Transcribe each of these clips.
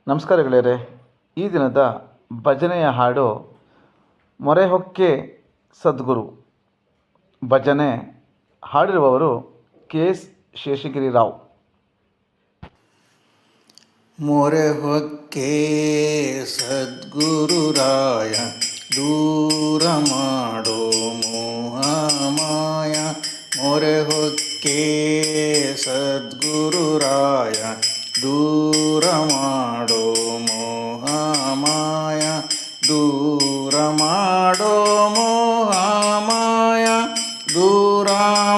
ನಮಸ್ಕಾರ ಗೆಳೆಯರೆ. ಈ ದಿನದ ಭಜನೆಯ ಹಾಡು ಮೊರೆಹೊಕ್ಕೆ ಸದ್ಗುರು. ಭಜನೆ ಹಾಡಿರುವವರು KS ಶೇಷಗಿರಿರಾವ್. ಮೊರೆಹೊಕ್ಕೆ ಸದ್ಗುರುರಾಯ, ದೂರ ಮಾಡೋ ಮೋಹಮಾಯ. ಮೊರೆಹೊಕ್ಕೆ ಸದ್ಗುರುರಾಯ, ದೂರ ಮಾಡೋ ಮೋಹಮಾಯ. ದೂರ ಮಾಡೋ ಮೋಹಮಾಯ, ದೂರ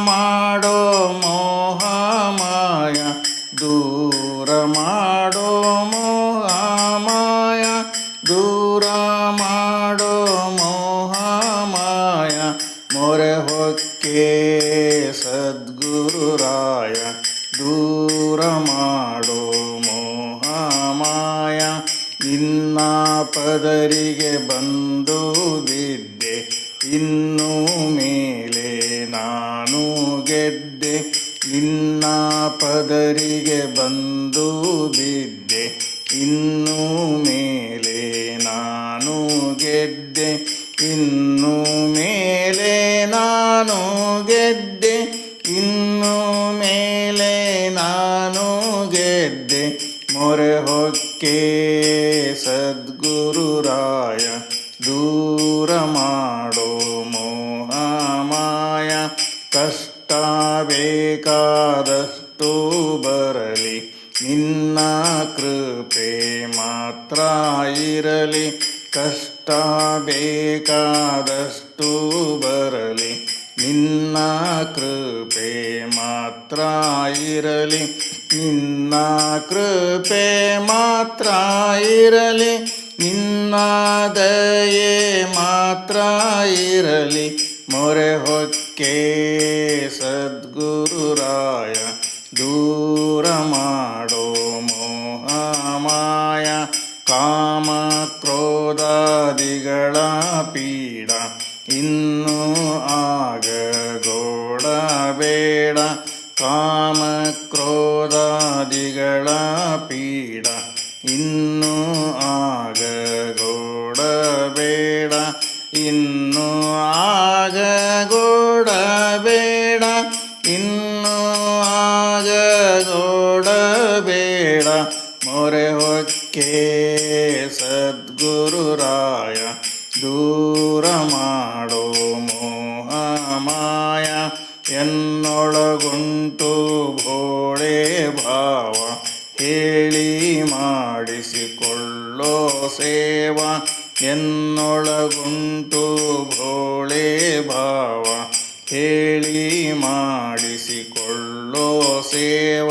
ಮಾಡೋ ಮೋಹಮಾಯ. ದೂರ ಮಾಡೋ ಮೋಹಮಾಯ, ದೂರ ಮಾಡೋ ಮೋಹಮಾಯ. ಮೊರೆಹೊಕ್ಕೆ ಸದ್ಗುರುರಾಯ, ದೂರ ಮಾಡೋ ಮೋಹಮಾಯ. ನಿನ್ನ ಪದರಿಗೆ ಬಂದು ಬಿದ್ದೆ, ಇನ್ನು ಮೇಲೆ ನಾನು ಗೆದ್ದೆ. ನಿನ್ನ ಪದರಿಗೆ ಬಂದು ಬಿದ್ದೆ, ಇನ್ನು ಮೇಲೆ ನಾನು ಗೆದ್ದೆ. ಇನ್ನು ಮೇಲೆ ನಾನು ಗೆದ್ದೆ, ಇನ್ನು ಮೇಲೆ ನಾನು ಗೆದ್ದೆ. ಮೊರೆಹೊಕ್ಕೆ ಸದ್ಗುರುರಾಯ, ದೂರ ಮಾಡೋ ಮೋಹಮಾಯ. ಕಷ್ಟ ಬೇಕಾದಷ್ಟು ಬರಲಿ, ನಿನ್ನ ಕೃಪೆ ಮಾತ್ರ ಇರಲಿ. ಕಷ್ಟ ಬೇಕಾದಷ್ಟು ಬರಲಿ, ನಿನ್ನ ಕೃಪೆ ಮಾತ್ರ ಇರಲಿ. ನಿನ್ನ ಕೃಪೆ ಮಾತ್ರ ಇರಲಿ, ನಿನ್ನ ದಯೆ ಮಾತ್ರ ಇರಲಿ. ಮೊರೆಹೊಕ್ಕೆ ಸದ್ಗುರುರಾಯ, ದೂರ ಮಾಡೋ ಮೋಹಮಾಯ. ಕಾಮ ಕ್ರೋಧಾದಿಗಳ ಪೀಡ ಇನ್ನೂ ಆಗಗೋಡಬೇಡ. ಕಾಮ ಕ್ರೋಧಾದಿಗಳ ಪೀಡ ಇನ್ನೂ ಆಗಗೋಡಬೇಡ. ಇನ್ನೂ ಆಗಗೋಡಬೇಡ, ಇನ್ನೂ ಆಗಗೋಡಬೇಡ. ಮೊರೆಹೊಕ್ಕೆ ಸದ್ಗುರುರಾಯ, ದೂರ ಮಾಡೋ ಮೋಹಮಾಯ. ಎನ್ನೊಳಗುಂಟು ಭೋಳೆ ಭಾವ, ಹೇಳಿ ಮಾಡಿಸಿಕೊಳ್ಳೋ ಸೇವ. ಎನ್ನೊಳಗುಂಟು ಭೋಳೆ ಭಾವ, ಹೇಳಿ ಮಾಡಿಸಿಕೊಳ್ಳೋ ಸೇವ.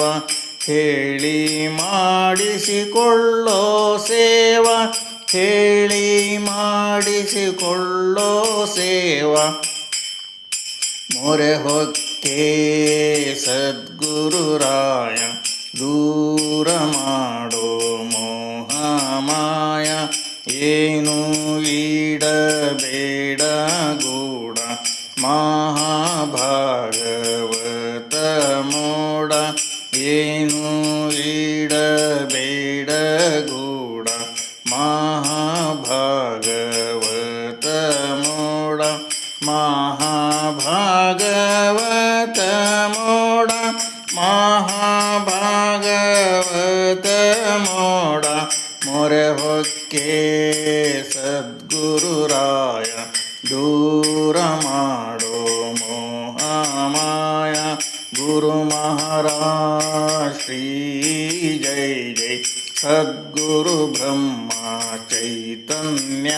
ಹೇಳಿ ಮಾಡಿಸಿಕೊಳ್ಳೋ ಸೇವ, ಹೇಳಿ ಮಾಡಿಸಿಕೊಳ್ಳೋ ಸೇವ. ಮೊರೆಹೊಕ್ಕೆ ಸದ್ಗುರುರಾಯ, ದೂರ ಮಾಡೋ ಮೋಹಮಾಯ. ಏನು ಈಡಬೇಡ ಗೂಢ, ಮಹಾಭಾಗವತ ಮೋಡ. ಏನು ಈಡಬೇಡ ಗೂಢ, ಮಹಾಭಾಗವತ ಮೋಡ. ಮಹಾಭಾಗವತ ಮೋಡ, ಮಹಾಭಾಗವತ ಮೋಡ. ಮೊರೆಹೊಕ್ಕೆ ಸದ್ಗುರುರಾಯ, ದೂರ ಮಾಡೋ ಮೋಹಮಾಯ. ಗುರು ಮಹಾರಾಜ್ ಶ್ರೀ ಜೈ ಜೈ, ಸದ್ಗುರು ಬ್ರಹ್ಮ ಚೈತನ್ಯ.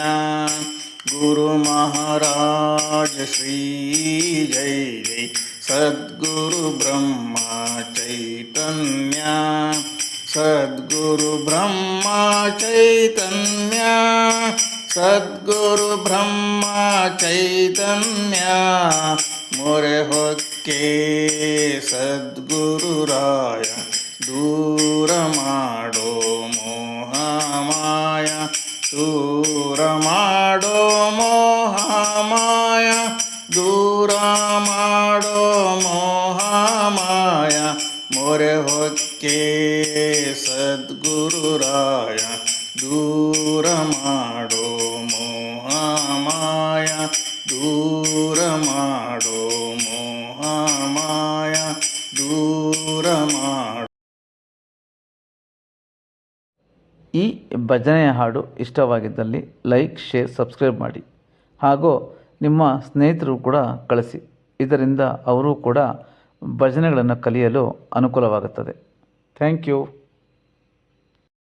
ಗುರು ಮಹಾರಾಜ್ ಶ್ರೀ ಜೈ ಜೈ, ಸದ್ಗುರು ಬ್ರಹ್ಮ ಚೈತನ್ಯ. ಸದ್ಗುರು ಬ್ರಹ್ಮ ಚೈತನ್ಯ, ಸದ್ಗುರು ಬ್ರಹ್ಮ ಚೈತನ್ಯ. ಮೊರೆಹೊಕ್ಕೆ ಸದ್ಗುರುರಾಯ, ದೂರ ಮಾಡೋ ಮೋಹಮಾಯ. ದೂರ ಮಾಡೋ ಮೋಹಮಾಯ, ದೂರ ಮಾಡೋ ಮೋಹಮಾಯ. ಮೊರೆಹೊಕ್ಕೆ ಸದ್ಗುರು ದೂರಾಯ ದೂರ ಮಾಡೋ ಮೋಹ ಮಾಯ ದೂರ ಮಾಡೋ ಮೋಹ ಮಾಯ ದೂರ ಮಾಡೋ. ಈ ಭಜನೆಯ ಹಾಡು ಇಷ್ಟವಾಗಿದ್ದಲ್ಲಿ ಲೈಕ್, ಶೇರ್, ಸಬ್ಸ್ಕ್ರೈಬ್ ಮಾಡಿ ಹಾಗೂ ನಿಮ್ಮ ಸ್ನೇಹಿತರು ಕೂಡ ಕಳಿಸಿ. ಇದರಿಂದ ಅವರು ಕೂಡ ಭಜನೆಗಳನ್ನು ಕಲಿಯಲು ಅನುಕೂಲವಾಗುತ್ತದೆ. Thank you.